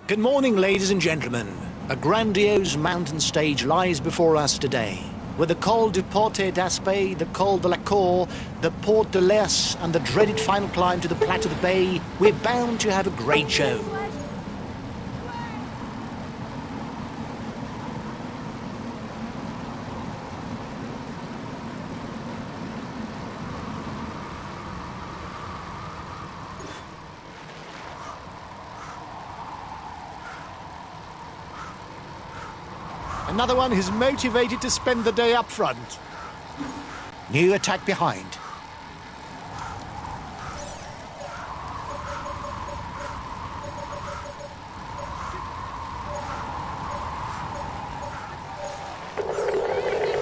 Good morning, ladies and gentlemen. A grandiose mountain stage lies before us today. With the Col du Porte d'Aspet, the Col de la Cour, the Porte de l'Ers and the dreaded final climb to the Plateau de Bay, we're bound to have a great show. Another one who's motivated to spend the day up front. New attack behind.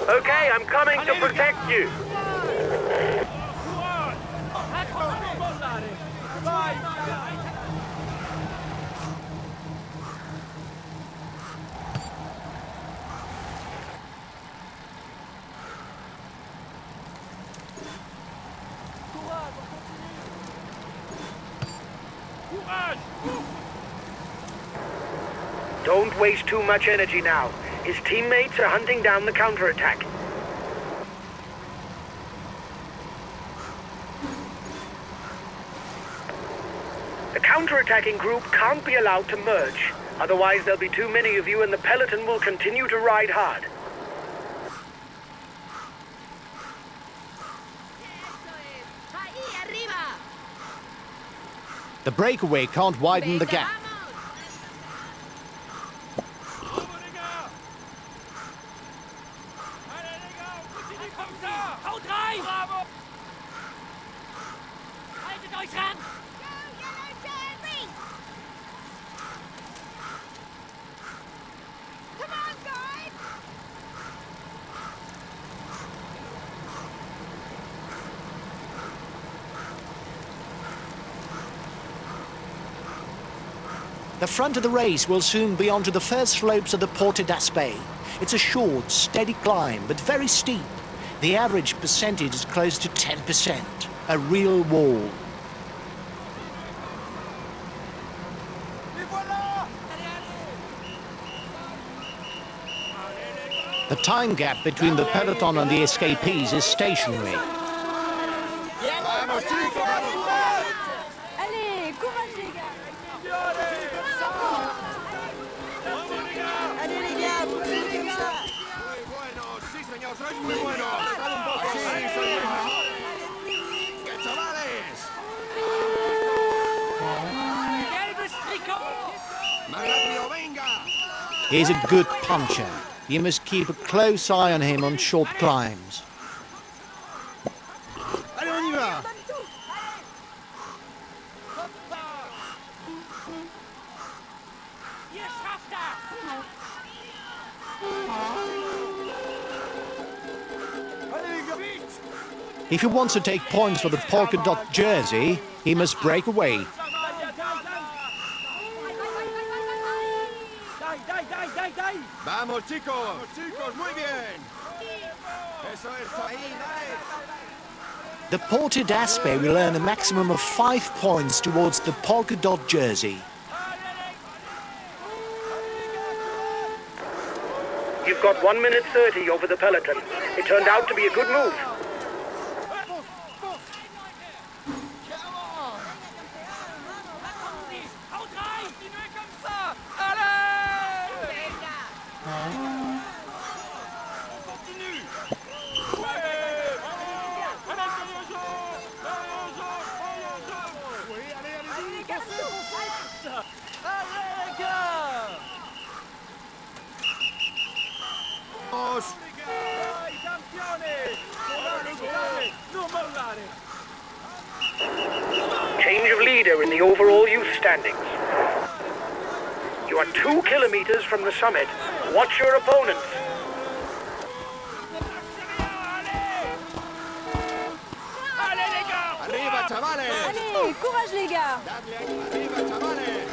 Okay, I'm coming to protect you. Don't waste too much energy now. His teammates are hunting down the counterattack. The counterattacking group can't be allowed to merge. Otherwise, there'll be too many of you and the peloton will continue to ride hard. The breakaway can't widen the gap. The front of the race will soon be onto the first slopes of the Porte d'Aspet. It's a short, steady climb, but very steep. The average percentage is close to 10%, a real wall. The time gap between the peloton and the escapees is stationary. He's a good puncher. You must keep a close eye on him on short climbs. If he wants to take points for the polka dot jersey, he must break away. Vamos chicos, muy bien. Eso es ahí, dale. The Porte d'Aspet will earn a maximum of 5 points towards the polka dot jersey. You've got 1 minute 30 over the peloton. It turned out to be a good move. Change of leader in the overall youth standings. You are 2 kilometers from the summit. Watch your opponents. arriba, chavales! Allez, courage les gars! ¡Dadle arriba, chavales!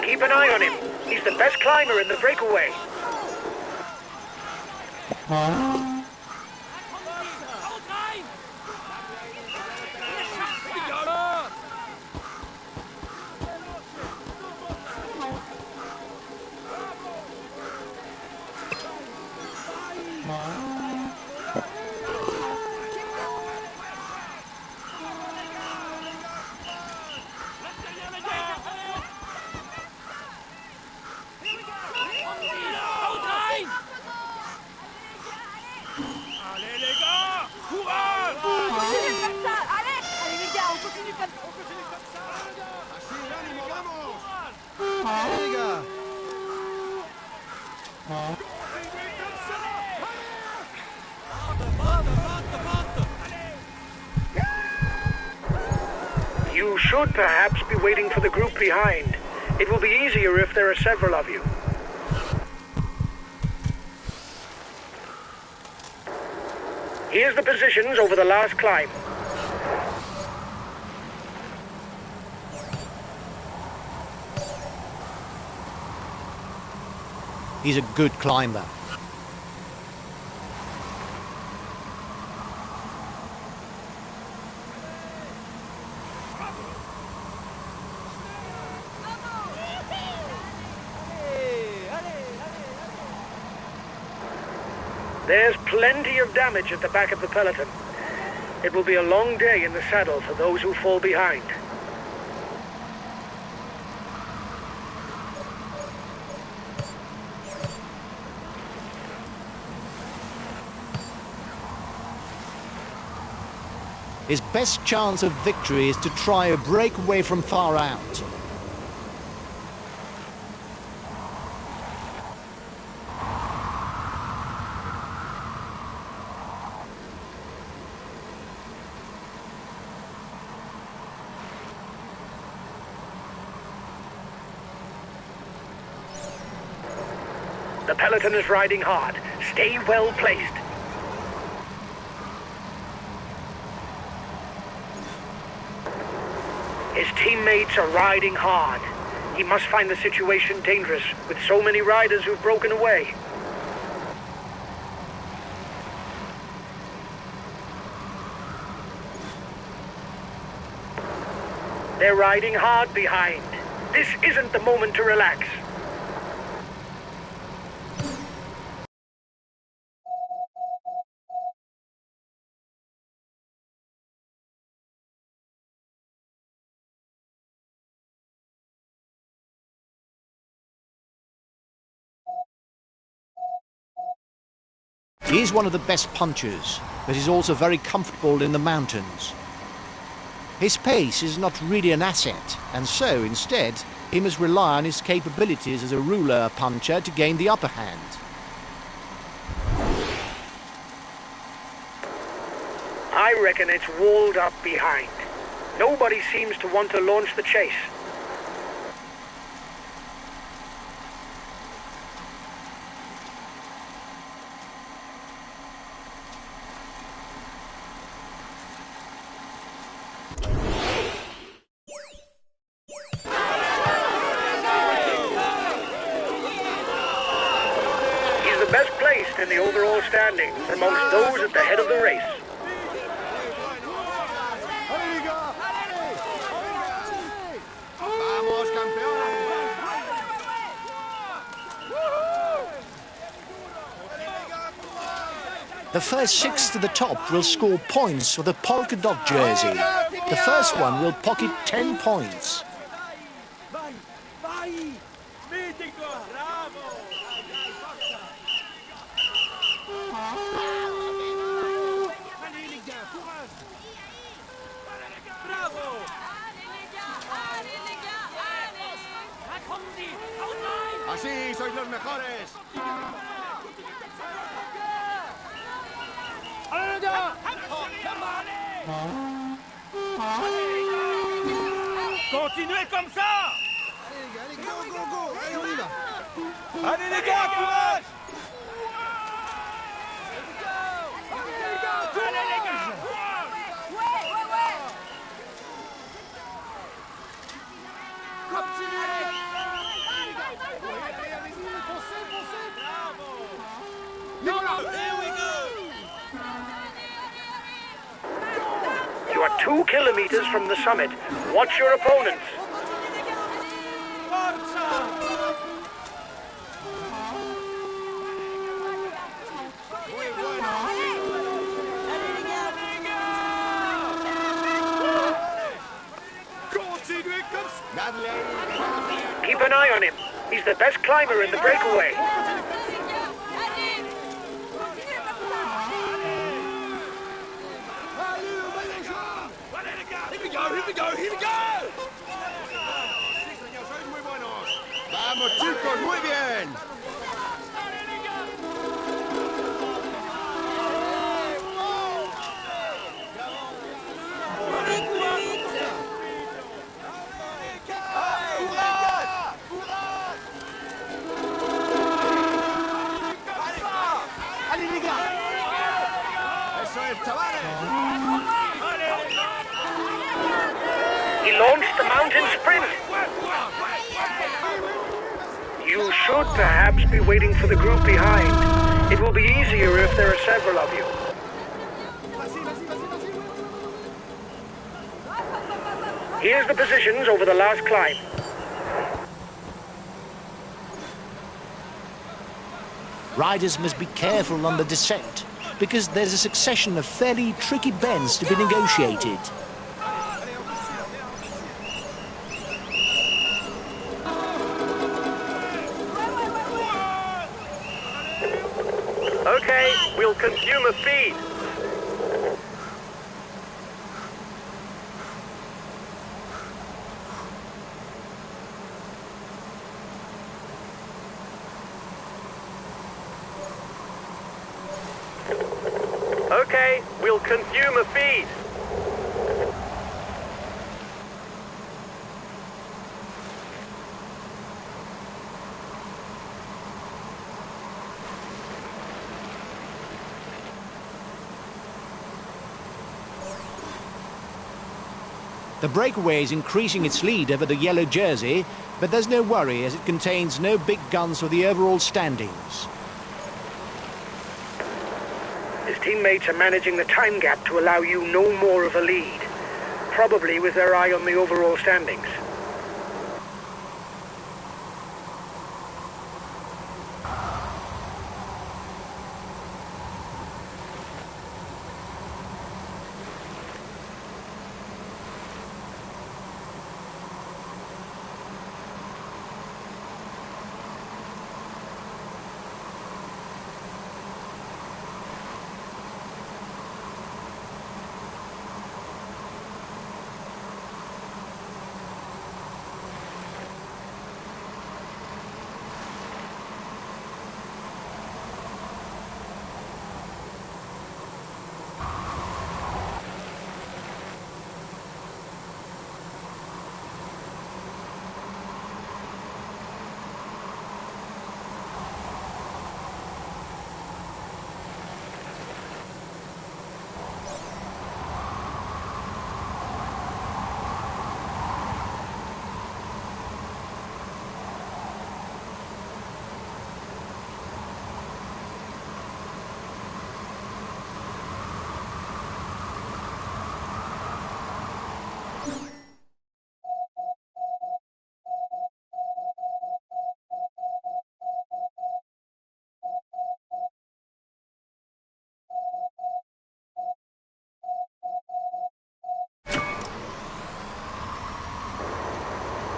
Keep an eye on him. He's the best climber in the breakaway. You should perhaps be waiting for the group behind. It will be easier if there are several of you. Here's the positions over the last climb. He's a good climber. There's plenty of damage at the back of the peloton. It will be a long day in the saddle for those who fall behind. His best chance of victory is to try a breakaway from far out. The peloton is riding hard. Stay well placed. His teammates are riding hard. He must find the situation dangerous with so many riders who've broken away. They're riding hard behind. This isn't the moment to relax. He's one of the best punchers, but he's also very comfortable in the mountains. His pace is not really an asset, and so, instead, he must rely on his capabilities as a ruler puncher to gain the upper hand. I reckon it's walled up behind. Nobody seems to want to launch the chase. Best placed in the overall standings amongst those at the head of the race. ¡Vamos, campeones! The first 6 to the top will score points for the polka dot jersey. The first one will pocket 10 points. ¡Así sois los mejores! Continuez comme ça! Allez, go, go, go! Allez, on y va! Allez les gars, courage! Allez les gars, courage! 2 kilometers from the summit. Watch your opponents. Keep an eye on him. He's the best climber in the breakaway. Here we go! Vamos chicos, muy bien. Eso es, chavales. He launched the mountain sprint. You should perhaps be waiting for the group behind. It will be easier if there are several of you. Here's the positions over the last climb. Riders must be careful on the descent, because there's a succession of fairly tricky bends to be negotiated. Okay, we'll consume a feed. Okay, we'll consume a feed. The breakaway is increasing its lead over the yellow jersey, but there's no worry as it contains no big guns for the overall standings. His teammates are managing the time gap to allow you no more of a lead, probably with their eye on the overall standings.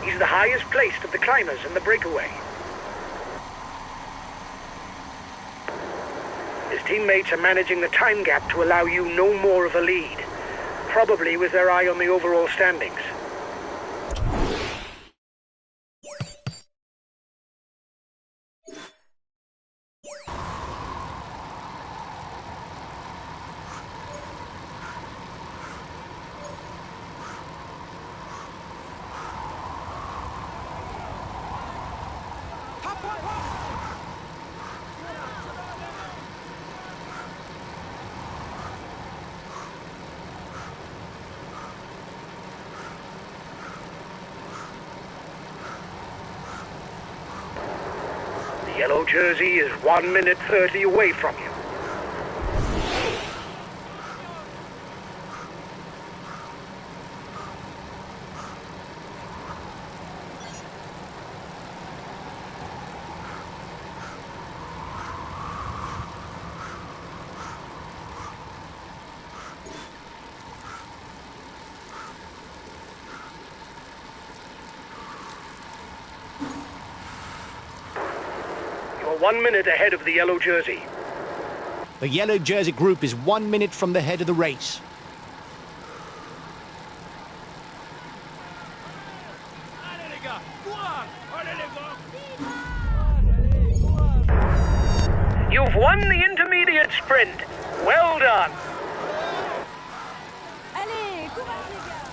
He's the highest placed of the climbers in the breakaway. His teammates are managing the time gap to allow you no more of a lead, probably with their eye on the overall standings. The yellow jersey is 1 minute 30 away from you. 1 minute ahead of the yellow jersey. The yellow jersey group is 1 minute from the head of the race. Allez les gars, courage! Allez les gars! You've won the intermediate sprint. Well done. Allez, courage les gars.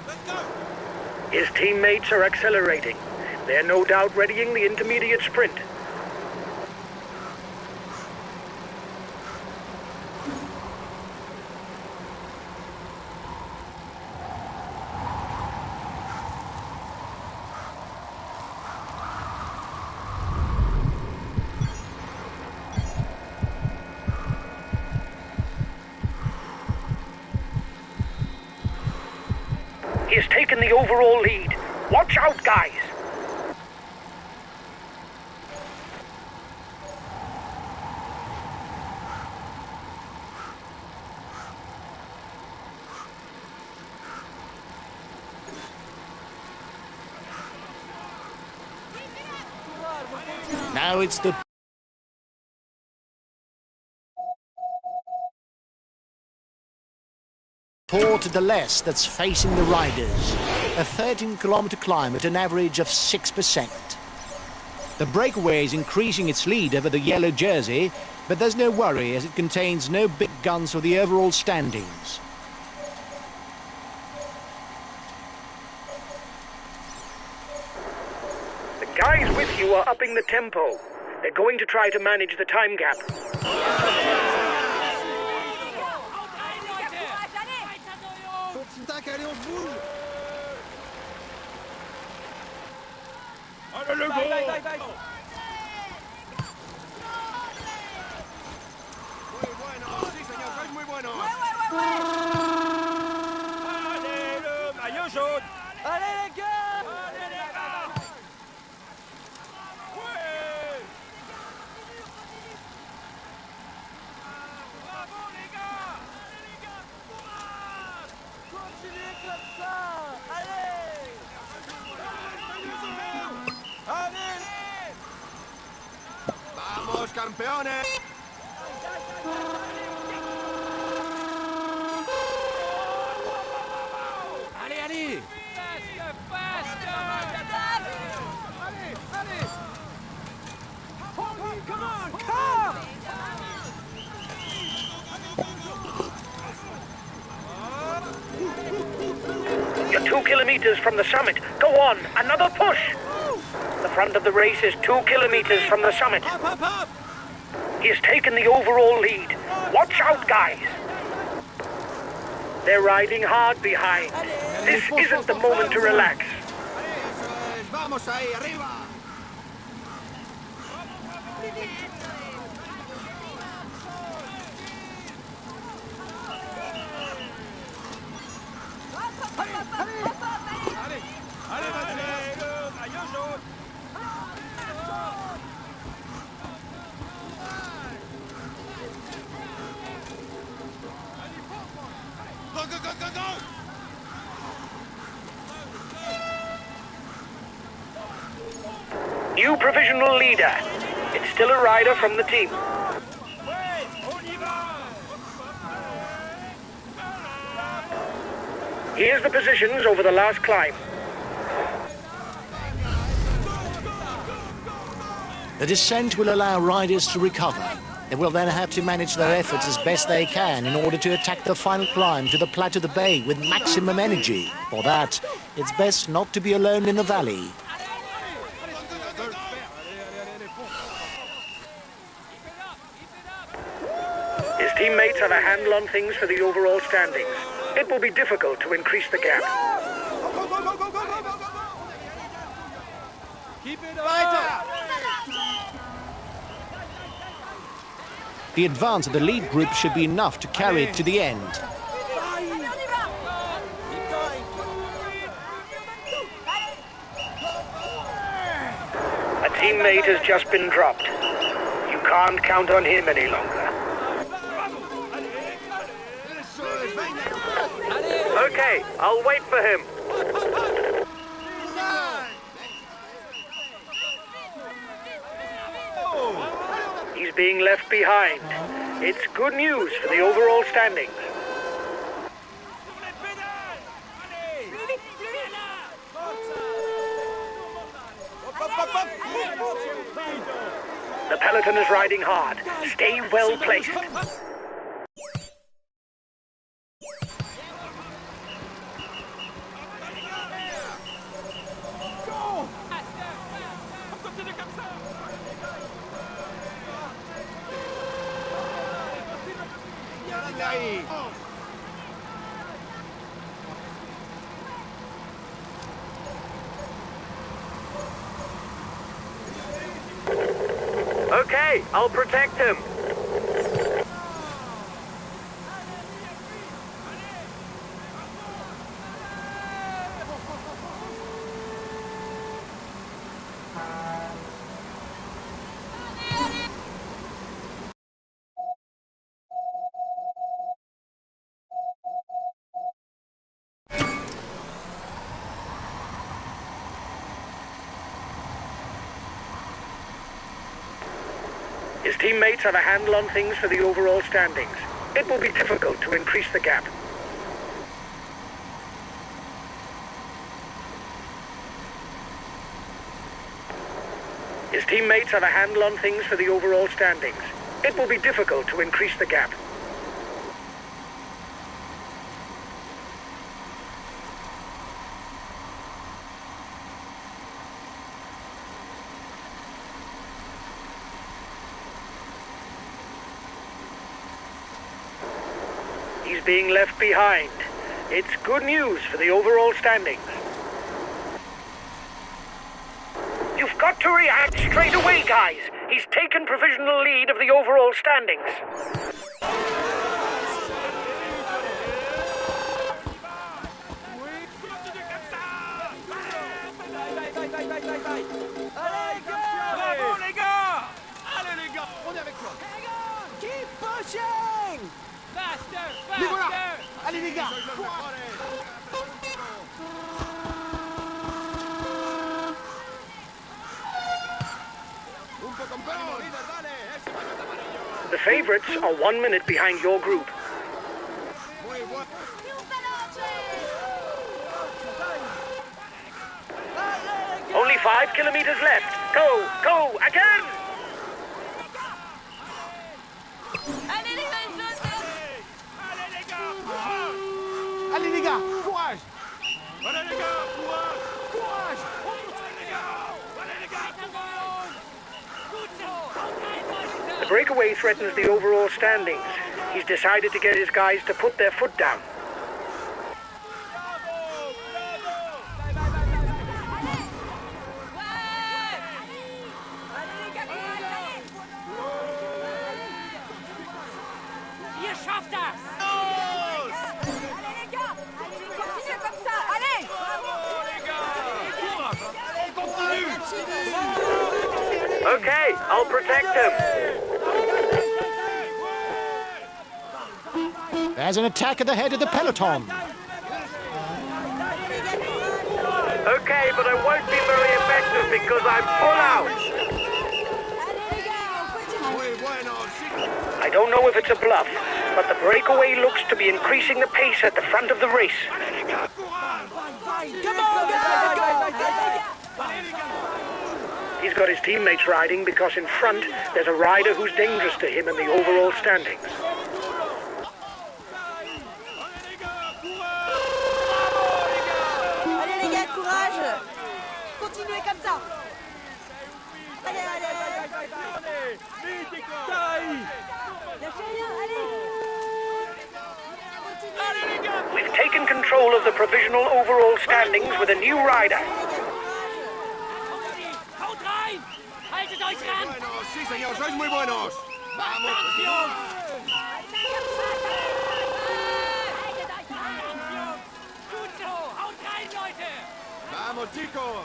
Let's go. His teammates are accelerating. They're no doubt readying the intermediate sprint. He has taken the overall lead. Watch out, guys! Now it's the Port de l'Est that's facing the riders. A 13-kilometer climb at an average of 6%. The breakaway is increasing its lead over the yellow jersey, but there's no worry as it contains no big guns for the overall standings. The guys with you are upping the tempo. They're going to try to manage the time gap. Petit tac, allez, on se bouge. Allez les gars! Muy bueno, sí señor, sois muy bueno. Allez le maillot jaune! Allez les gars. Allez les gars! Ouais! Bravo les gars! Allez les gars, courage! Continuez comme ça. Allez. Allez! Vamos, campeones. Allez, allez! Come on, come. You're 2 kilometers from the summit. Go on, another push! The front of the race is 2 kilometers from the summit. Hop, hop, hop. He has taken the overall lead. Watch out, guys! They're riding hard behind. This isn't the moment to relax. Allez, eso es. Vamos ahí, arriba. Allez le maillot jaune! Go, go, go, go, go. New provisional leader. It's still a rider from the team. Ouais, on y va! Here's the positions over the last climb. The descent will allow riders to recover. They will then have to manage their efforts as best they can in order to attack the final climb to the Plateau de Bay with maximum energy. For that, it's best not to be alone in the valley. His teammates have a handle on things for the overall standings. It will be difficult to increase the gap. Go, go, go, go, go, go, go, go. Keep it Weiter. up! The advance of the lead group should be enough to carry it to the end. A teammate has just been dropped. You can't count on him any longer. Eso es, venga. Okay, I'll wait for him. He's being left behind. It's good news for the overall standings. Sur les pédales. Allez. Plus vite, plus vite. Hop, hop, hop, hop. The peloton is riding hard. Stay well placed. On continue comme ça. Ahí. Okay, I'll protect him. His teammates have a handle on things for the overall standings. It will be difficult to increase the gap. His teammates have a handle on things for the overall standings. It will be difficult to increase the gap. He's being left behind. It's good news for the overall standings. You've got to react straight away, guys. He's taken provisional lead of the overall standings. Continue comme ça. Allez, gars. Bravo les gars. Allez les gars. On est avec toi. Keep pushing. Faster, Les voilà. faster. Allez les gars. Un po' con pelo, líder, dale. Ese pañuelo amarillo. The favorites are 1 minute behind your group. Muy bueno. Only 5 kilometers left. Go, go, again! Allez, les gars, Allez les gars. Courage. Allez les gars, courage. Allez les gars, courage. Courage. Allez les gars. Allez les gars, courage. The breakaway threatens the overall standings. He's decided to get his guys to put their foot down. Ihr schafft das! Allez, les gars! Continuez comme ça! Allez! Okay, I'll protect him. There's an attack at the head of the peloton. Okay, but I won't be very effective because I'm full out. Allez, les gars! On continue! Muy bueno, sí. I don't know if it's a bluff, but the breakaway looks to be increasing the pace at the front of the race. Come on, guys! He's got his teammates riding because in front there's a rider who's dangerous to him in the overall standings. Allez, les gars, courage! Continuez comme ça! Allez, allez! Lâchez rien, allez! Continuez! We've taken control of the provisional overall standings with a new rider. Haut rein. Haltet euch ran. Bueno, sí señor, sois muy buenos. Vamos. Gut so. Haut rein, Leute. Vamos chicos.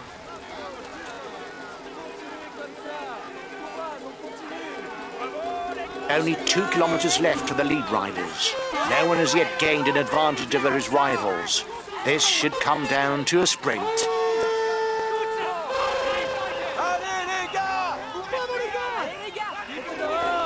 Only 2 kilometers left for the lead riders. No one has yet gained an advantage over his rivals. This should come down to a sprint. Allez les gars. Allez, les gars!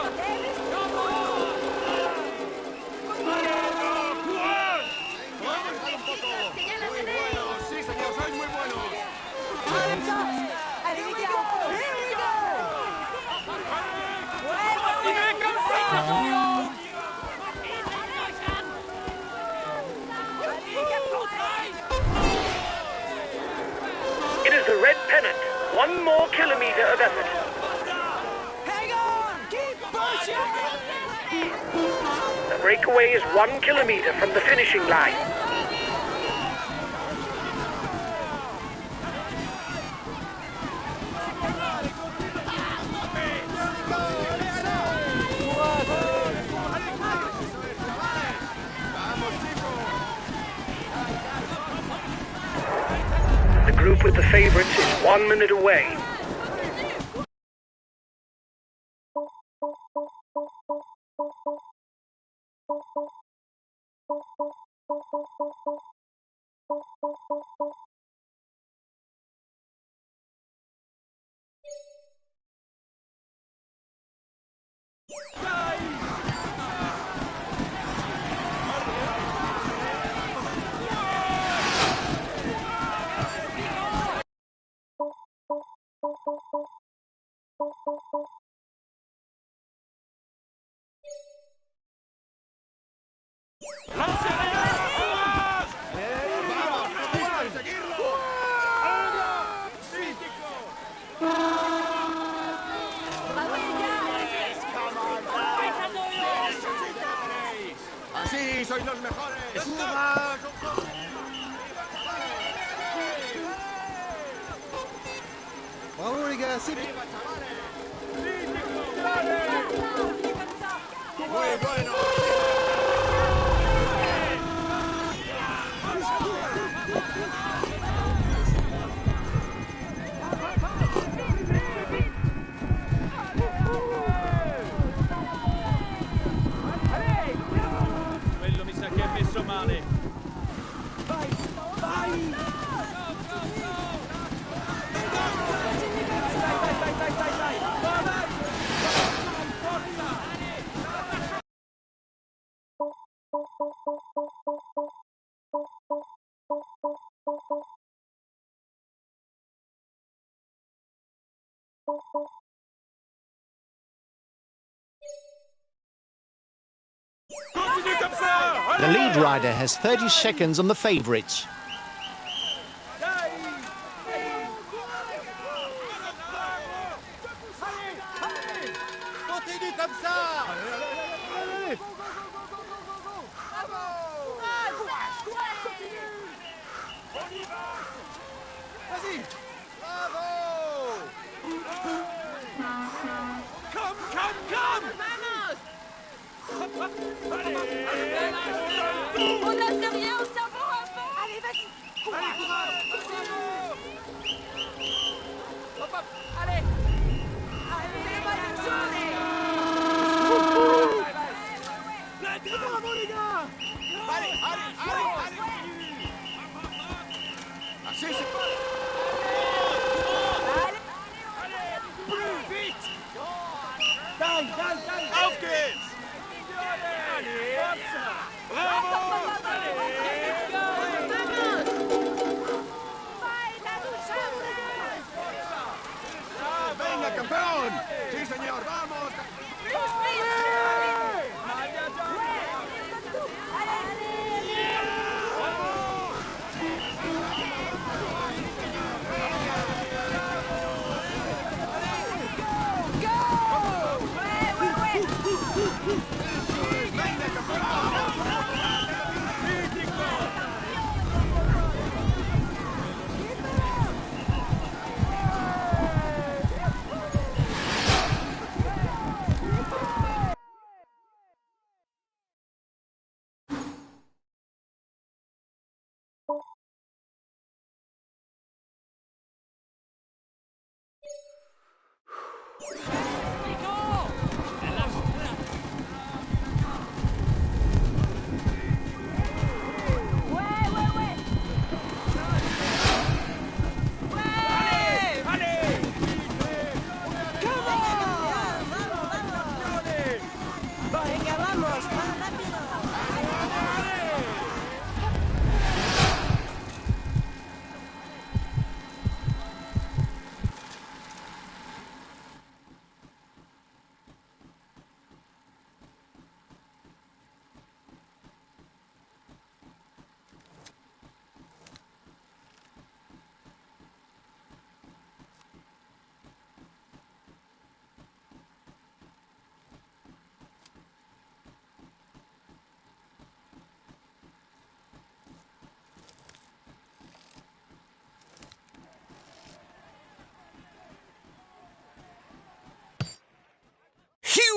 The breakaway is 1 kilometer from the finishing line. The group with the favorites is 1 minute away. ¡Así sois los mejores! Bravo les gars, c'est bien. ¡Muy bueno! Quello mi sa che è messo male. ¡Vai! ¡Vai! Continue comme ça! The lead rider has 30 seconds on the favourites. Continue comme ça! Vas-y! Bravo! Come, come, come! On lâche rien, on savoure un peu. Allez, vas-y. Allez, courage! Hop, hop. Allez. Allez, bonne journée. Bravo les gars! Allez, allez, allez, allez! Así c'est pas! Plus vite! Dai, dai, dai! Auf geht's! Allez, comme ça! Bravo! ¡Ah, venga, campeón! ¡Sí, señor! ¡Vamos! ¡Venga, campeón!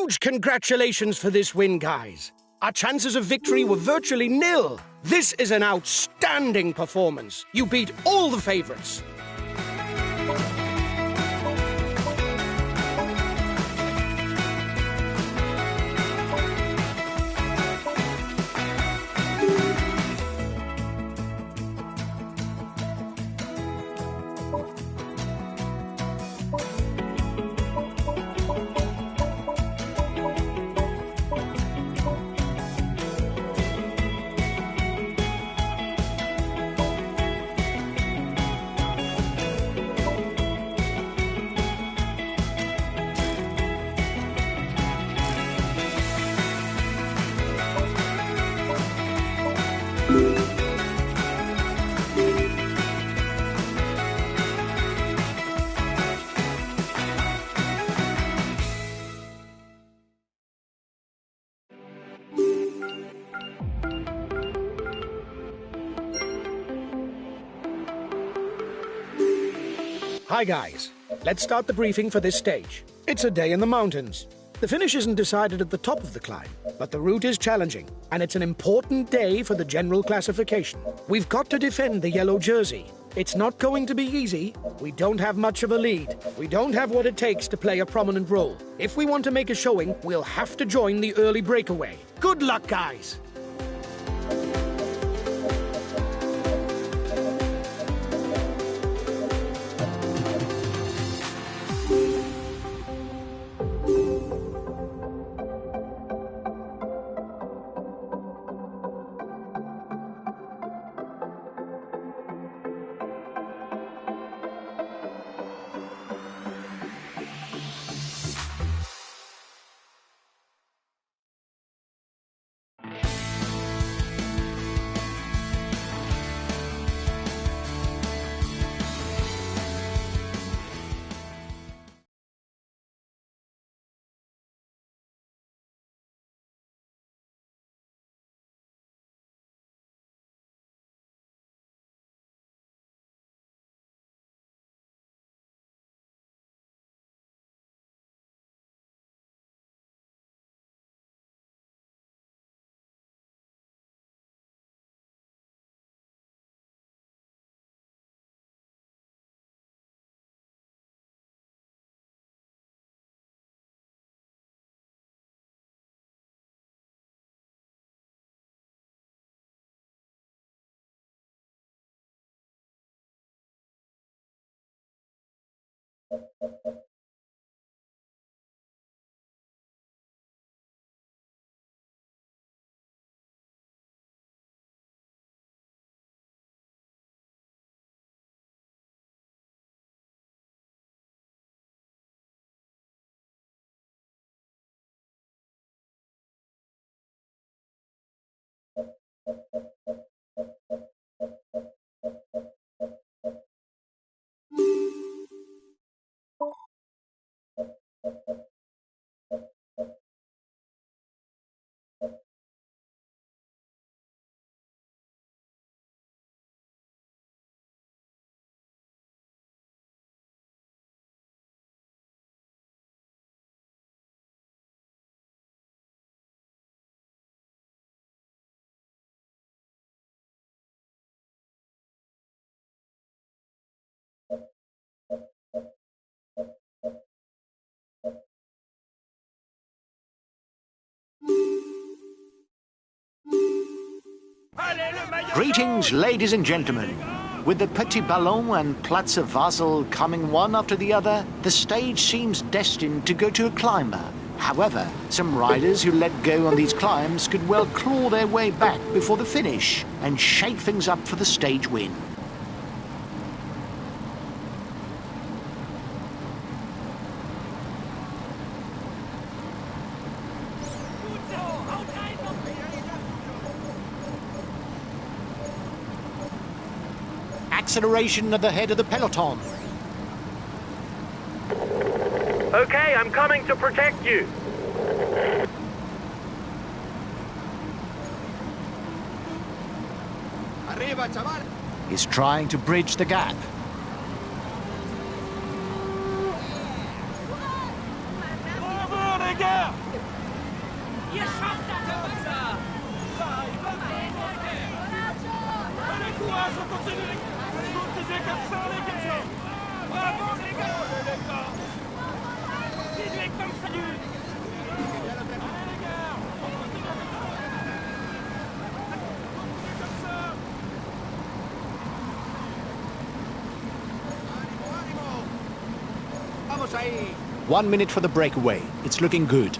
Huge congratulations for this win, guys. Our chances of victory were virtually nil. This is an outstanding performance. You beat all the favorites. Hi guys, let's start the briefing for this stage. It's a day in the mountains. The finish isn't decided at the top of the climb, but the route is challenging, and it's an important day for the general classification. We've got to defend the yellow jersey. It's not going to be easy. We don't have much of a lead. We don't have what it takes to play a prominent role. If we want to make a showing, we'll have to join the early breakaway. Good luck, guys! Greetings, ladies and gentlemen. With the Petit Ballon and Platz Vasel coming one after the other, the stage seems destined to go to a climber. However, some riders who let go on these climbs could well claw their way back before the finish and shake things up for the stage win. Acceleration at the head of the peloton. Okay, I'm coming to protect you. Arriba, chaval. He's trying to bridge the gap. Bravo, les gars! Ihr schafft das! Allez, courage, on continue. Continuez comme ça, les garçons. Bravo, les gars. Continuez comme ça. Allez, les gars, on continue comme ça. Continuez comme ça. Vamos ahí. 1 minute for the breakaway. It's looking good.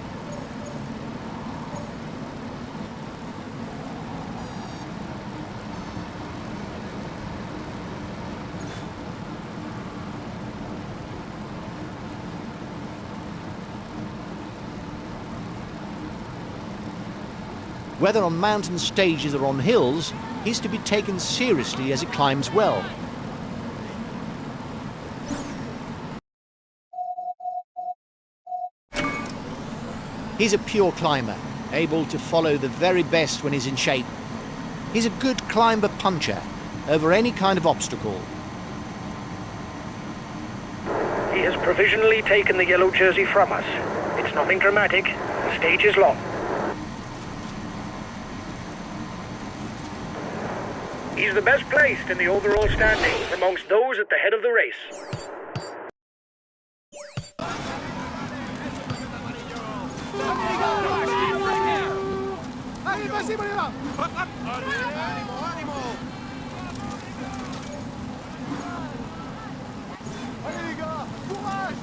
Whether on mountain stages or on hills, he's to be taken seriously as he climbs well. He's a pure climber, able to follow the very best when he's in shape. He's a good climber puncher over any kind of obstacle. He has provisionally taken the yellow jersey from us. It's nothing dramatic. The stage is long. He's the best placed in the overall standings amongst those at the head of the race. Allez, vas-y, Bolívar. Ánimo, ánimo. Allez, les gars, courage.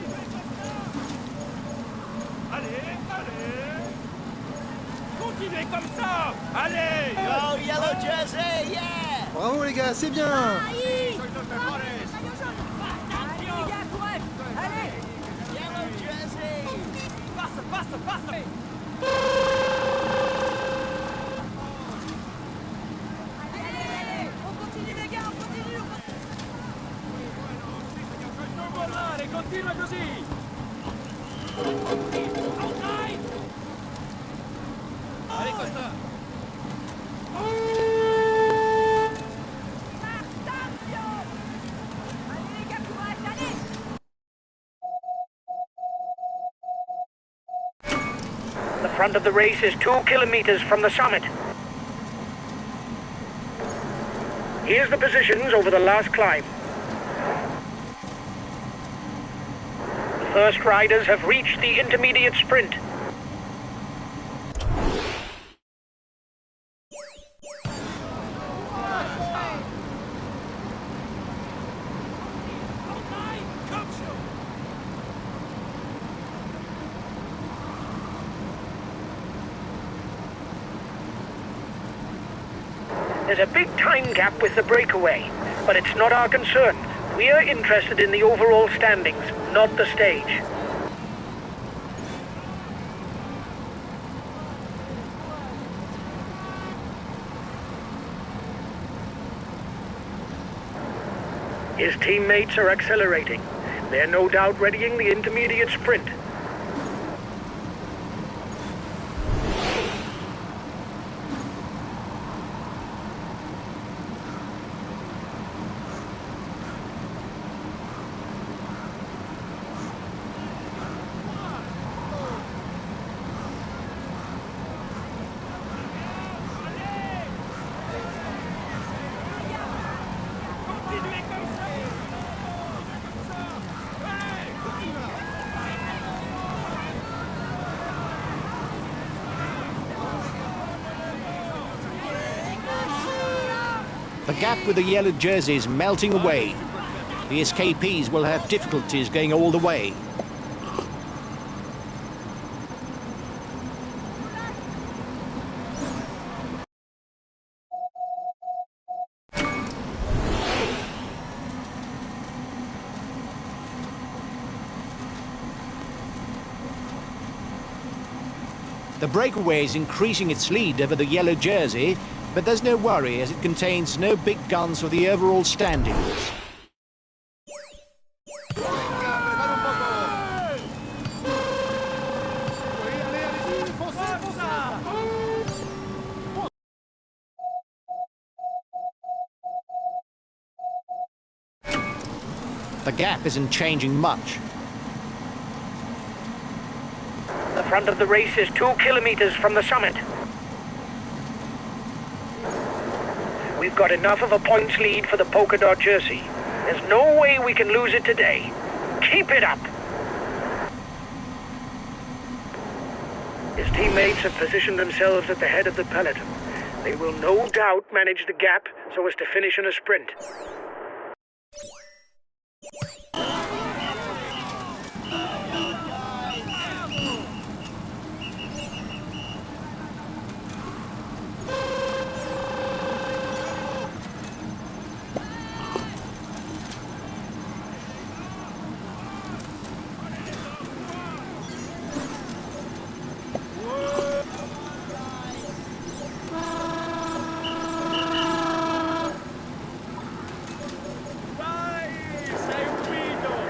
Allez, allez. Continuez comme ça. Allez. Go, yellow jersey, yeah! Bravo, les gars, c'est bien. Allez! Soy los mejores. Allez, les gars, courage! Allez! Yellow jersey! Passe! Allez! On continue, les gars, on continue! Allez, continue così. Allez, Costa. Allez, les gars, courage, allez! The front of the race is 2 kilometers from the summit. Here's the positions over the last climb. The first riders have reached the intermediate sprint. There's a big time gap with the breakaway, but it's not our concern. We are interested in the overall standings, not the stage. His teammates are accelerating. They're no doubt readying the intermediate sprint. Continuez comme ça. The gap with the yellow jersey is melting away. The escapees will have difficulties going all the way. The breakaway is increasing its lead over the yellow jersey, but there's no worry as it contains no big guns for the overall standings. The gap isn't changing much. The front of the race is 2 kilometers from the summit. We've got enough of a points lead for the polka dot jersey. There's no way we can lose it today. Keep it up! His teammates have positioned themselves at the head of the peloton. They will no doubt manage the gap so as to finish in a sprint.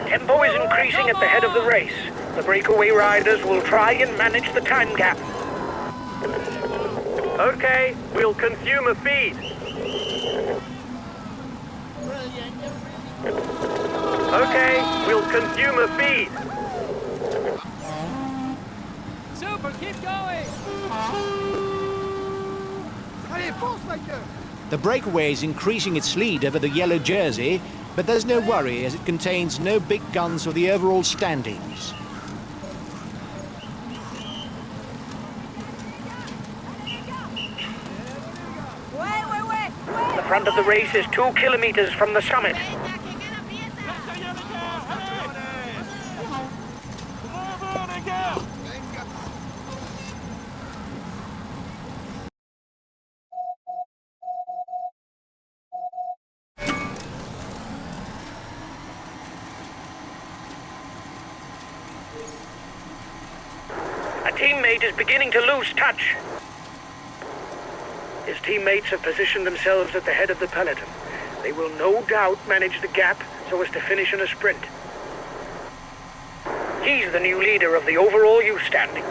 Tempo is increasing at the head of the race. The breakaway riders will try and manage the time gap. Okay, we'll consume a feed. Okay, we'll consume a feed. Super, keep going! Allez, fonce, rakker! The breakaway is increasing its lead over the yellow jersey, but there's no worry as it contains no big guns for the overall standings. The front of the race is 2 kilometers from the summit. A teammate is beginning to lose touch. His teammates have positioned themselves at the head of the peloton. They will no doubt manage the gap so as to finish in a sprint. He's the new leader of the overall youth standings.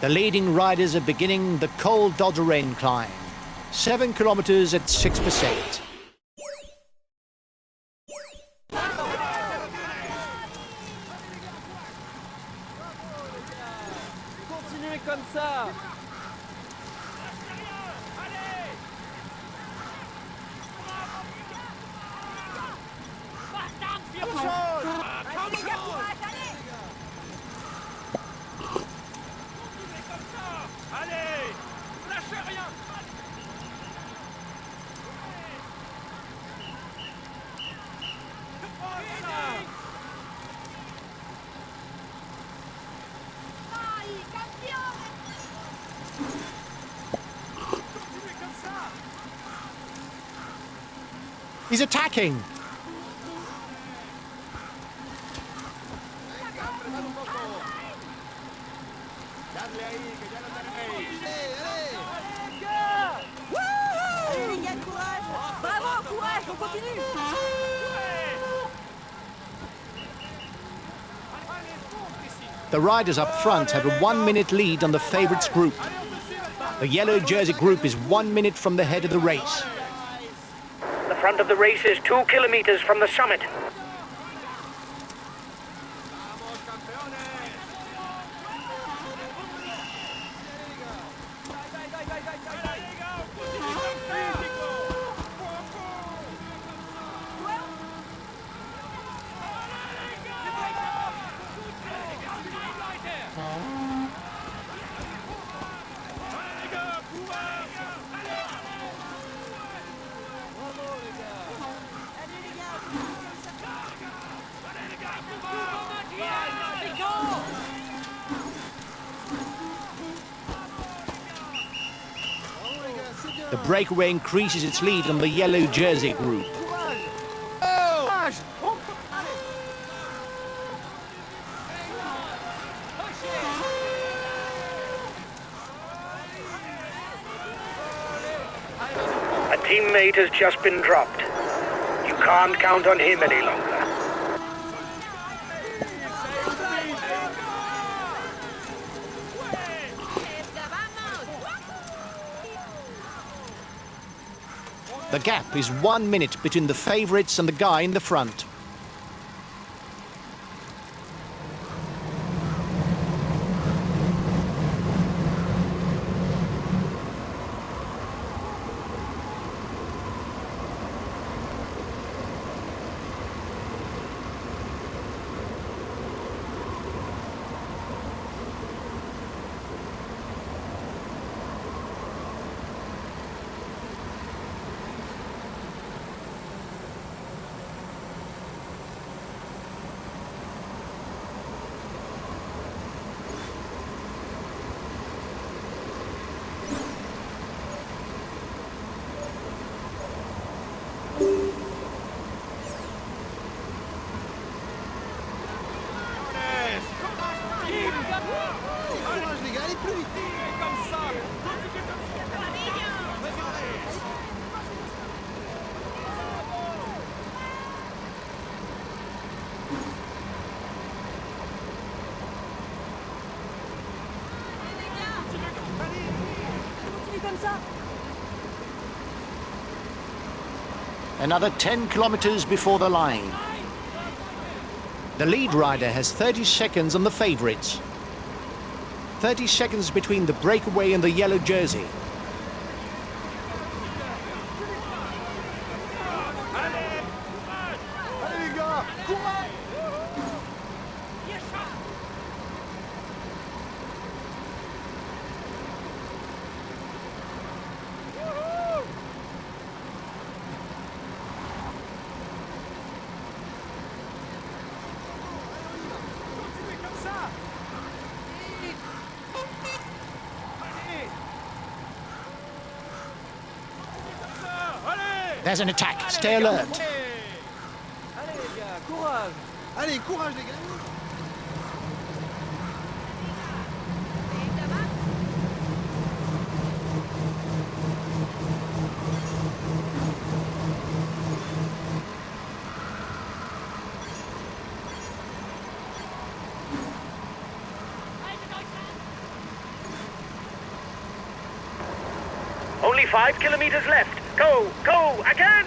The leading riders are beginning the Col d'Auderrain climb. 7 kilometers at 6%. Continuez comme ça! Allez! Lâchez rien! He's attacking! Allez les gars, courage! Bravo, courage, on continue! The riders up front have a 1-minute lead on the favourites group. The yellow jersey group is 1 minute from the head of the race. The front of the race is 2 kilometers from the summit. The breakaway increases its lead on the yellow jersey group. A teammate has just been dropped. You can't count on him any longer. The gap is 1 minute between the favourites and the guy in the front. Comme ça. Continue comme ça. Another 10 kilometers before the line. The lead rider has 30 seconds on the favourites. 30 seconds between the breakaway and the yellow jersey. Allez les gars, courage! There's an attack. Stay alert. Allez les gars, courage. Allez, courage les gars! Only 5 kilometers left. Go, go, again!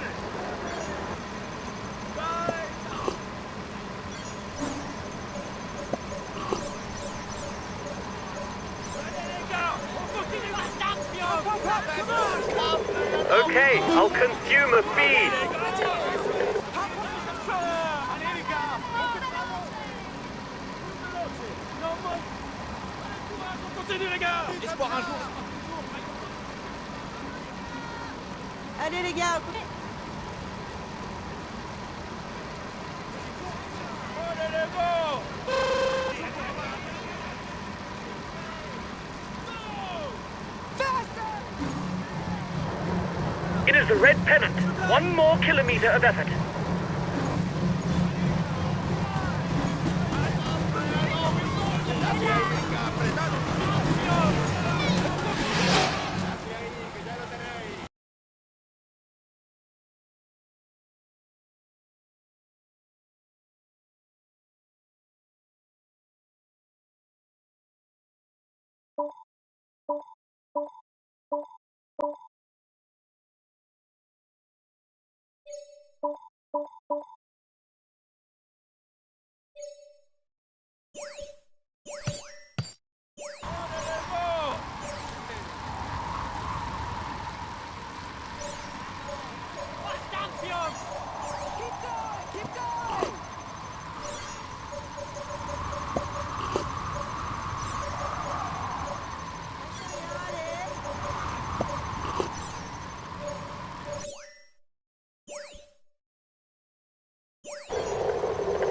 Okay, I'll consume a feed. Allez les gars. On continue les gars. Espoir un jour. Allez les gars. Allez les gars. It is the red pennant. 1 more kilometer of effort.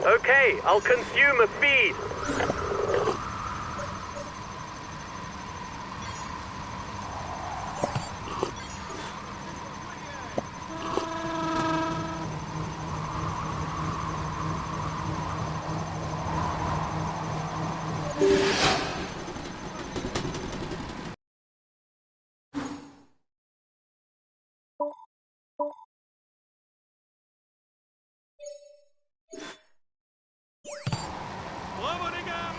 Okay, I'll consume a feed. Bravo les gars.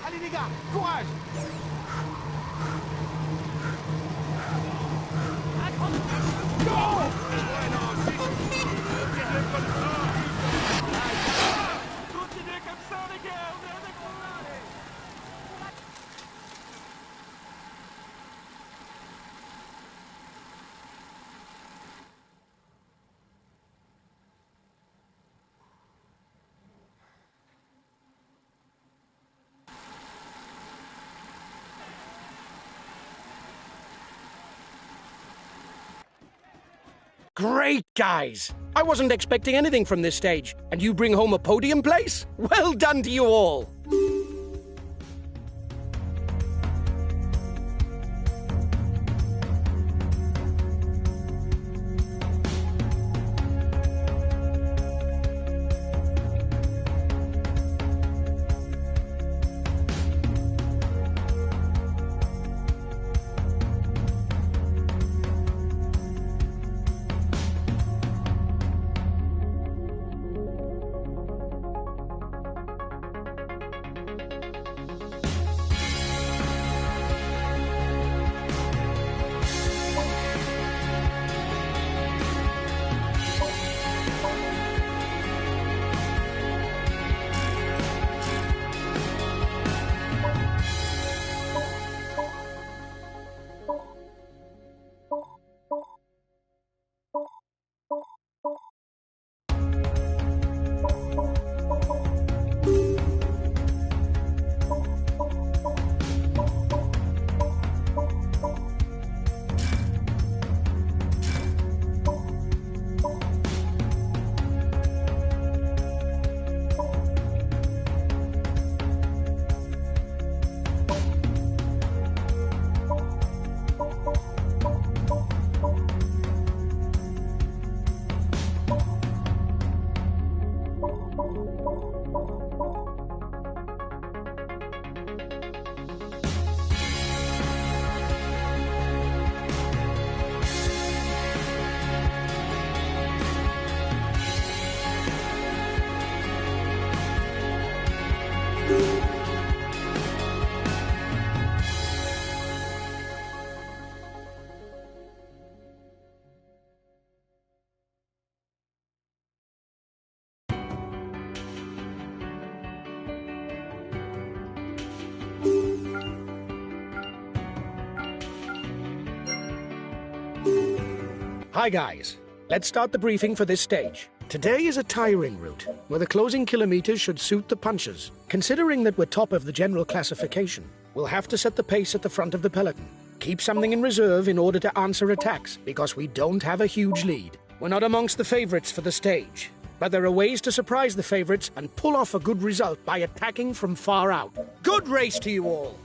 Allez les gars, courage! Go! Great, guys! I wasn't expecting anything from this stage, and you bring home a podium place? Well done to you all! Hi guys, let's start the briefing for this stage. Today is a tiring route, where the closing kilometers should suit the punchers. Considering that we're top of the general classification, we'll have to set the pace at the front of the peloton. Keep something in reserve in order to answer attacks, because we don't have a huge lead. We're not amongst the favourites for the stage, but there are ways to surprise the favourites and pull off a good result by attacking from far out. Good race to you all!